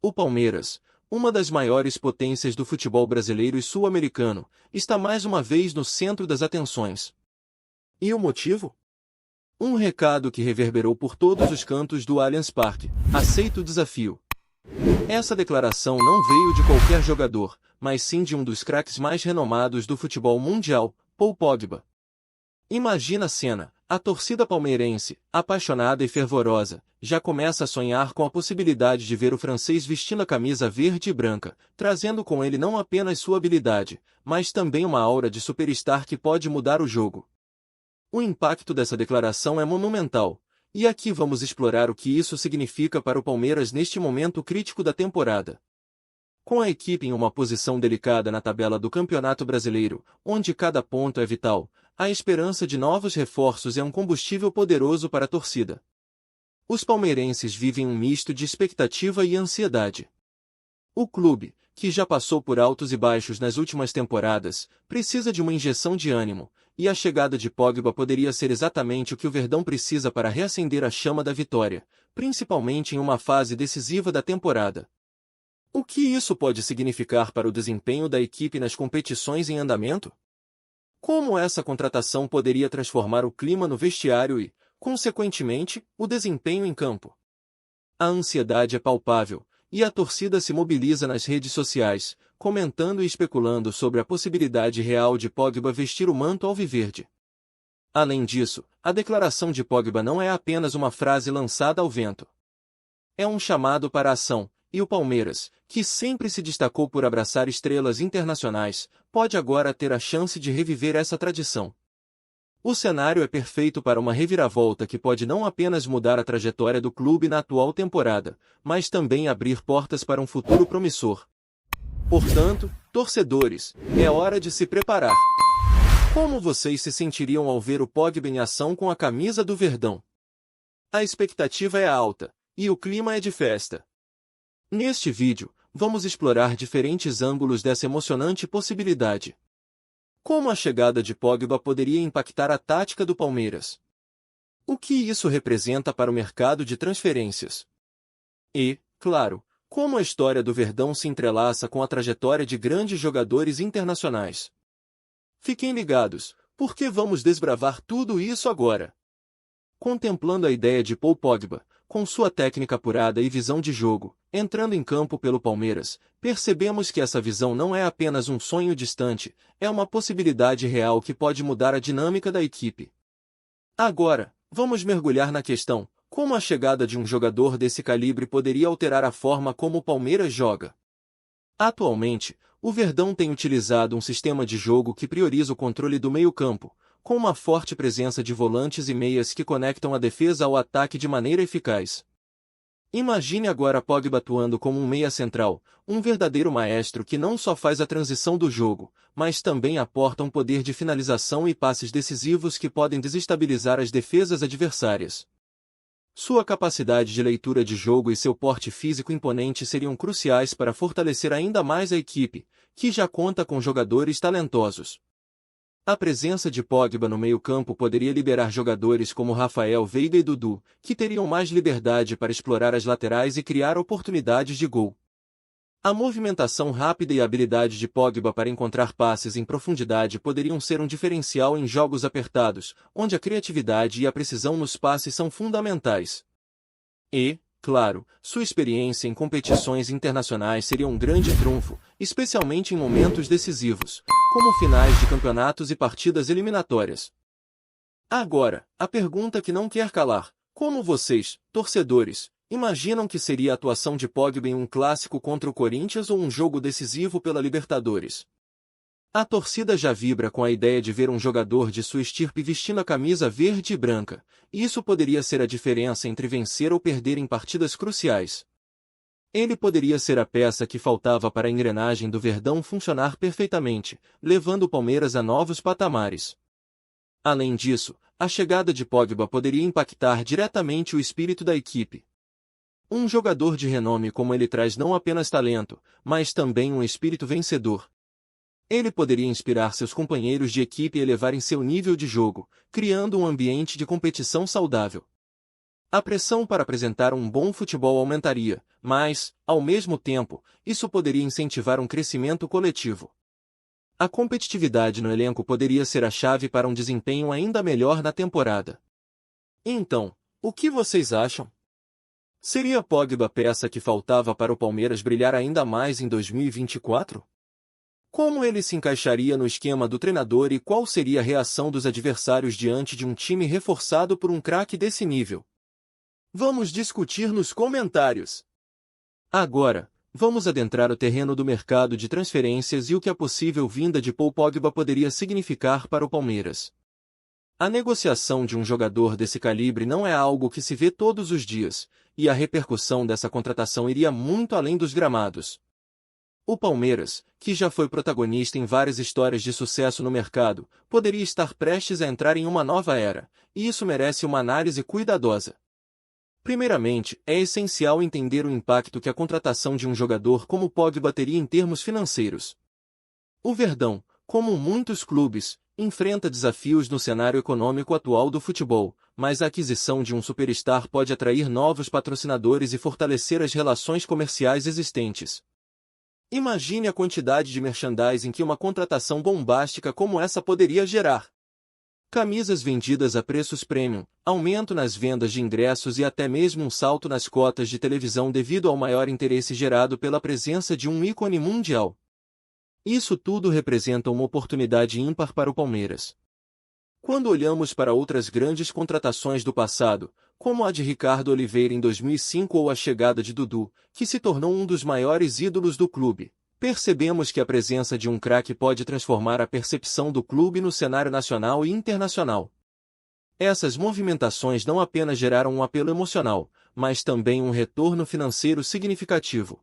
O Palmeiras, uma das maiores potências do futebol brasileiro e sul-americano, está mais uma vez no centro das atenções. E o motivo? Um recado que reverberou por todos os cantos do Allianz Parque: aceito o desafio. Essa declaração não veio de qualquer jogador, mas sim de um dos craques mais renomados do futebol mundial, Paul Pogba. Imagina a cena: a torcida palmeirense, apaixonada e fervorosa, já começa a sonhar com a possibilidade de ver o francês vestindo a camisa verde e branca, trazendo com ele não apenas sua habilidade, mas também uma aura de superstar que pode mudar o jogo. O impacto dessa declaração é monumental, e aqui vamos explorar o que isso significa para o Palmeiras neste momento crítico da temporada. Com a equipe em uma posição delicada na tabela do Campeonato Brasileiro, onde cada ponto é vital, a esperança de novos reforços é um combustível poderoso para a torcida. Os palmeirenses vivem um misto de expectativa e ansiedade. O clube, que já passou por altos e baixos nas últimas temporadas, precisa de uma injeção de ânimo, e a chegada de Pogba poderia ser exatamente o que o Verdão precisa para reacender a chama da vitória, principalmente em uma fase decisiva da temporada. O que isso pode significar para o desempenho da equipe nas competições em andamento? Como essa contratação poderia transformar o clima no vestiário e, consequentemente, o desempenho em campo? A ansiedade é palpável, e a torcida se mobiliza nas redes sociais, comentando e especulando sobre a possibilidade real de Pogba vestir o manto alviverde. Além disso, a declaração de Pogba não é apenas uma frase lançada ao vento. É um chamado para a ação, e o Palmeiras, que sempre se destacou por abraçar estrelas internacionais, pode agora ter a chance de reviver essa tradição. O cenário é perfeito para uma reviravolta que pode não apenas mudar a trajetória do clube na atual temporada, mas também abrir portas para um futuro promissor. Portanto, torcedores, é hora de se preparar. Como vocês se sentiriam ao ver o Pogba em ação com a camisa do Verdão? A expectativa é alta, e o clima é de festa. Neste vídeo, vamos explorar diferentes ângulos dessa emocionante possibilidade. Como a chegada de Pogba poderia impactar a tática do Palmeiras? O que isso representa para o mercado de transferências? E, claro, como a história do Verdão se entrelaça com a trajetória de grandes jogadores internacionais. Fiquem ligados, porque vamos desbravar tudo isso agora. Contemplando a ideia de Paul Pogba, com sua técnica apurada e visão de jogo, entrando em campo pelo Palmeiras, percebemos que essa visão não é apenas um sonho distante, é uma possibilidade real que pode mudar a dinâmica da equipe. Agora, vamos mergulhar na questão: como a chegada de um jogador desse calibre poderia alterar a forma como o Palmeiras joga? Atualmente, o Verdão tem utilizado um sistema de jogo que prioriza o controle do meio-campo, com uma forte presença de volantes e meias que conectam a defesa ao ataque de maneira eficaz. Imagine agora Pogba atuando como um meia central, um verdadeiro maestro que não só faz a transição do jogo, mas também aporta um poder de finalização e passes decisivos que podem desestabilizar as defesas adversárias. Sua capacidade de leitura de jogo e seu porte físico imponente seriam cruciais para fortalecer ainda mais a equipe, que já conta com jogadores talentosos. A presença de Pogba no meio-campo poderia liberar jogadores como Rafael Veiga e Dudu, que teriam mais liberdade para explorar as laterais e criar oportunidades de gol. A movimentação rápida e a habilidade de Pogba para encontrar passes em profundidade poderiam ser um diferencial em jogos apertados, onde a criatividade e a precisão nos passes são fundamentais. E, claro, sua experiência em competições internacionais seria um grande trunfo, especialmente em momentos decisivos, como finais de campeonatos e partidas eliminatórias. Agora, a pergunta que não quer calar: como vocês, torcedores, imaginam que seria a atuação de Pogba em um clássico contra o Corinthians ou um jogo decisivo pela Libertadores? A torcida já vibra com a ideia de ver um jogador de sua estirpe vestindo a camisa verde e branca, e isso poderia ser a diferença entre vencer ou perder em partidas cruciais. Ele poderia ser a peça que faltava para a engrenagem do Verdão funcionar perfeitamente, levando o Palmeiras a novos patamares. Além disso, a chegada de Pogba poderia impactar diretamente o espírito da equipe. Um jogador de renome como ele traz não apenas talento, mas também um espírito vencedor. Ele poderia inspirar seus companheiros de equipe a elevarem seu nível de jogo, criando um ambiente de competição saudável. A pressão para apresentar um bom futebol aumentaria, mas, ao mesmo tempo, isso poderia incentivar um crescimento coletivo. A competitividade no elenco poderia ser a chave para um desempenho ainda melhor na temporada. Então, o que vocês acham? Seria Pogba a peça que faltava para o Palmeiras brilhar ainda mais em 2024? Como ele se encaixaria no esquema do treinador e qual seria a reação dos adversários diante de um time reforçado por um craque desse nível? Vamos discutir nos comentários. Agora, vamos adentrar o terreno do mercado de transferências e o que a possível vinda de Paul Pogba poderia significar para o Palmeiras. A negociação de um jogador desse calibre não é algo que se vê todos os dias, e a repercussão dessa contratação iria muito além dos gramados. O Palmeiras, que já foi protagonista em várias histórias de sucesso no mercado, poderia estar prestes a entrar em uma nova era, e isso merece uma análise cuidadosa. Primeiramente, é essencial entender o impacto que a contratação de um jogador como Pogba teria em termos financeiros. O Verdão, como muitos clubes, enfrenta desafios no cenário econômico atual do futebol, mas a aquisição de um superstar pode atrair novos patrocinadores e fortalecer as relações comerciais existentes. Imagine a quantidade de merchandising que uma contratação bombástica como essa poderia gerar. Camisas vendidas a preços premium, aumento nas vendas de ingressos e até mesmo um salto nas cotas de televisão devido ao maior interesse gerado pela presença de um ícone mundial. Isso tudo representa uma oportunidade ímpar para o Palmeiras. Quando olhamos para outras grandes contratações do passado, como a de Ricardo Oliveira em 2005 ou a chegada de Dudu, que se tornou um dos maiores ídolos do clube, percebemos que a presença de um craque pode transformar a percepção do clube no cenário nacional e internacional. Essas movimentações não apenas geraram um apelo emocional, mas também um retorno financeiro significativo.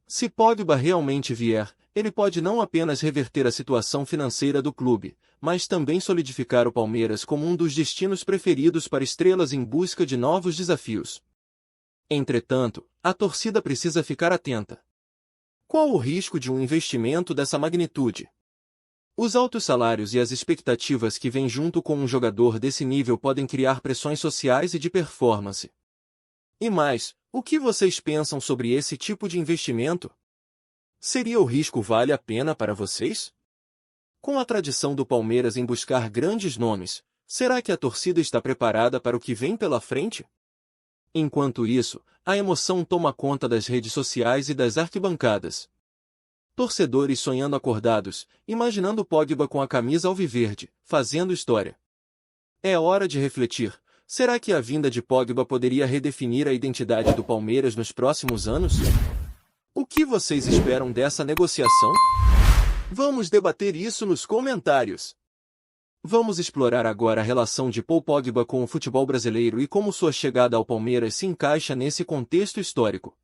Se Pogba realmente vier, ele pode não apenas reverter a situação financeira do clube, mas também solidificar o Palmeiras como um dos destinos preferidos para estrelas em busca de novos desafios. Entretanto, a torcida precisa ficar atenta. Qual o risco de um investimento dessa magnitude? Os altos salários e as expectativas que vêm junto com um jogador desse nível podem criar pressões sociais e de performance. E mais, o que vocês pensam sobre esse tipo de investimento? Seria o risco vale a pena para vocês? Com a tradição do Palmeiras em buscar grandes nomes, será que a torcida está preparada para o que vem pela frente? Enquanto isso, a emoção toma conta das redes sociais e das arquibancadas. Torcedores sonhando acordados, imaginando Pogba com a camisa alviverde, fazendo história. É hora de refletir. Será que a vinda de Pogba poderia redefinir a identidade do Palmeiras nos próximos anos? O que vocês esperam dessa negociação? Vamos debater isso nos comentários. Vamos explorar agora a relação de Paul Pogba com o futebol brasileiro e como sua chegada ao Palmeiras se encaixa nesse contexto histórico.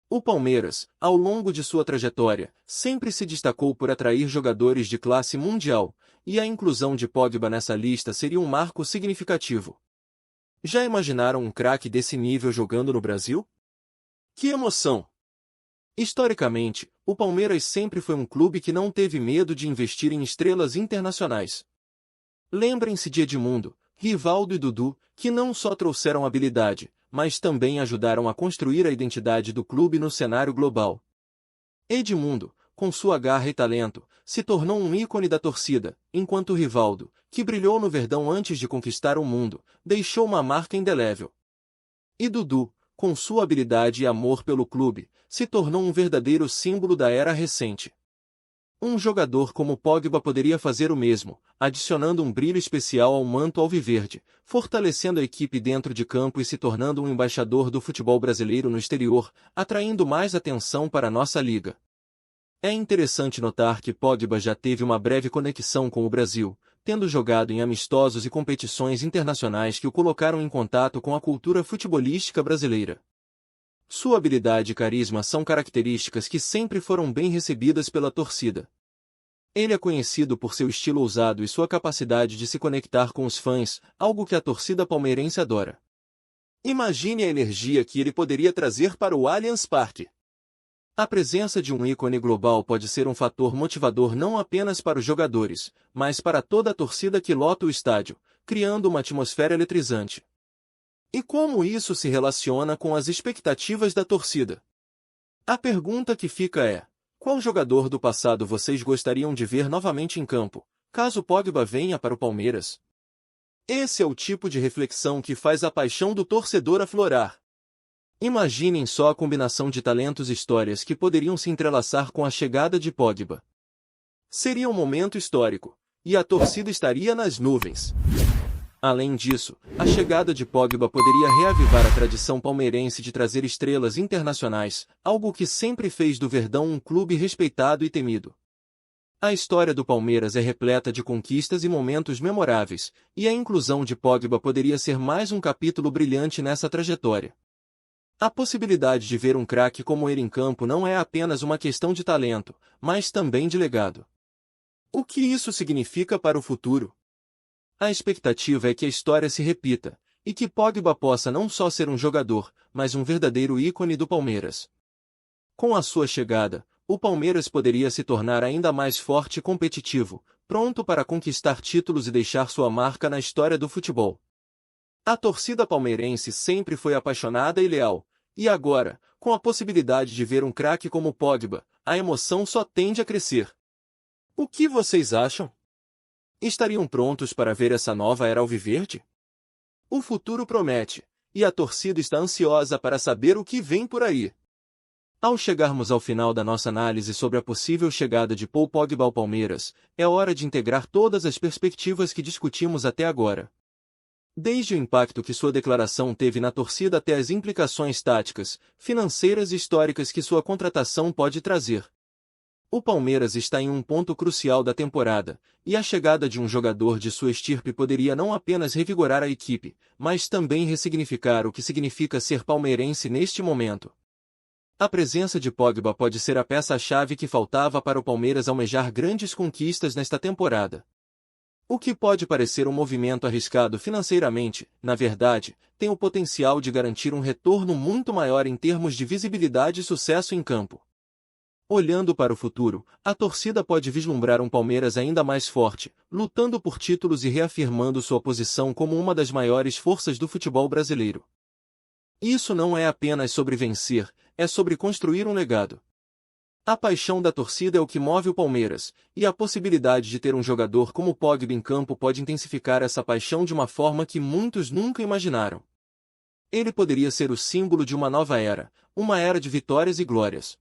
O Palmeiras, ao longo de sua trajetória, sempre se destacou por atrair jogadores de classe mundial, e a inclusão de Pogba nessa lista seria um marco significativo. Já imaginaram um craque desse nível jogando no Brasil? Que emoção! Historicamente, o Palmeiras sempre foi um clube que não teve medo de investir em estrelas internacionais. Lembrem-se de Edmundo, Rivaldo e Dudu, que não só trouxeram habilidade, mas também ajudaram a construir a identidade do clube no cenário global. Edmundo, com sua garra e talento, se tornou um ícone da torcida, enquanto Rivaldo, que brilhou no Verdão antes de conquistar o mundo, deixou uma marca indelével. E Dudu, com sua habilidade e amor pelo clube, se tornou um verdadeiro símbolo da era recente. Um jogador como Pogba poderia fazer o mesmo, adicionando um brilho especial ao manto alviverde, fortalecendo a equipe dentro de campo e se tornando um embaixador do futebol brasileiro no exterior, atraindo mais atenção para nossa liga. É interessante notar que Pogba já teve uma breve conexão com o Brasil, tendo jogado em amistosos e competições internacionais que o colocaram em contato com a cultura futebolística brasileira. Sua habilidade e carisma são características que sempre foram bem recebidas pela torcida. Ele é conhecido por seu estilo ousado e sua capacidade de se conectar com os fãs, algo que a torcida palmeirense adora. Imagine a energia que ele poderia trazer para o Allianz Parque. A presença de um ícone global pode ser um fator motivador não apenas para os jogadores, mas para toda a torcida que lota o estádio, criando uma atmosfera eletrizante. E como isso se relaciona com as expectativas da torcida? A pergunta que fica é: qual jogador do passado vocês gostariam de ver novamente em campo, caso Pogba venha para o Palmeiras? Esse é o tipo de reflexão que faz a paixão do torcedor aflorar. Imaginem só a combinação de talentos e histórias que poderiam se entrelaçar com a chegada de Pogba. Seria um momento histórico, e a torcida estaria nas nuvens. Além disso, a chegada de Pogba poderia reavivar a tradição palmeirense de trazer estrelas internacionais, algo que sempre fez do Verdão um clube respeitado e temido. A história do Palmeiras é repleta de conquistas e momentos memoráveis, e a inclusão de Pogba poderia ser mais um capítulo brilhante nessa trajetória. A possibilidade de ver um craque como ele em campo não é apenas uma questão de talento, mas também de legado. O que isso significa para o futuro? A expectativa é que a história se repita, e que Pogba possa não só ser um jogador, mas um verdadeiro ícone do Palmeiras. Com a sua chegada, o Palmeiras poderia se tornar ainda mais forte e competitivo, pronto para conquistar títulos e deixar sua marca na história do futebol. A torcida palmeirense sempre foi apaixonada e leal, e agora, com a possibilidade de ver um craque como Pogba, a emoção só tende a crescer. O que vocês acham? Estariam prontos para ver essa nova era alviverde? O futuro promete, e a torcida está ansiosa para saber o que vem por aí. Ao chegarmos ao final da nossa análise sobre a possível chegada de Paul Pogba ao Palmeiras, é hora de integrar todas as perspectivas que discutimos até agora. Desde o impacto que sua declaração teve na torcida até as implicações táticas, financeiras e históricas que sua contratação pode trazer. O Palmeiras está em um ponto crucial da temporada, e a chegada de um jogador de sua estirpe poderia não apenas revigorar a equipe, mas também ressignificar o que significa ser palmeirense neste momento. A presença de Pogba pode ser a peça-chave que faltava para o Palmeiras almejar grandes conquistas nesta temporada. O que pode parecer um movimento arriscado financeiramente, na verdade, tem o potencial de garantir um retorno muito maior em termos de visibilidade e sucesso em campo. Olhando para o futuro, a torcida pode vislumbrar um Palmeiras ainda mais forte, lutando por títulos e reafirmando sua posição como uma das maiores forças do futebol brasileiro. Isso não é apenas sobre vencer, é sobre construir um legado. A paixão da torcida é o que move o Palmeiras, e a possibilidade de ter um jogador como Pogba em campo pode intensificar essa paixão de uma forma que muitos nunca imaginaram. Ele poderia ser o símbolo de uma nova era, uma era de vitórias e glórias.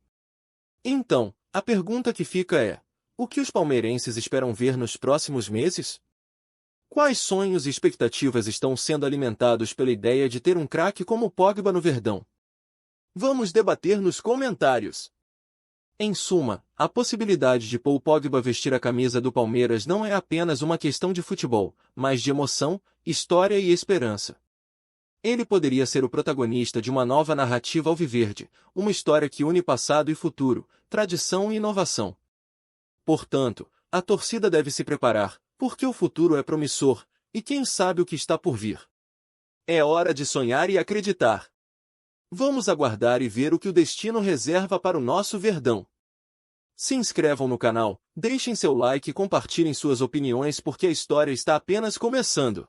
Então, a pergunta que fica é: o que os palmeirenses esperam ver nos próximos meses? Quais sonhos e expectativas estão sendo alimentados pela ideia de ter um craque como Pogba no Verdão? Vamos debater nos comentários. Em suma, a possibilidade de Paul Pogba vestir a camisa do Palmeiras não é apenas uma questão de futebol, mas de emoção, história e esperança. Ele poderia ser o protagonista de uma nova narrativa alviverde, uma história que une passado e futuro, tradição e inovação. Portanto, a torcida deve se preparar, porque o futuro é promissor, e quem sabe o que está por vir. É hora de sonhar e acreditar. Vamos aguardar e ver o que o destino reserva para o nosso Verdão. Se inscrevam no canal, deixem seu like e compartilhem suas opiniões porque a história está apenas começando.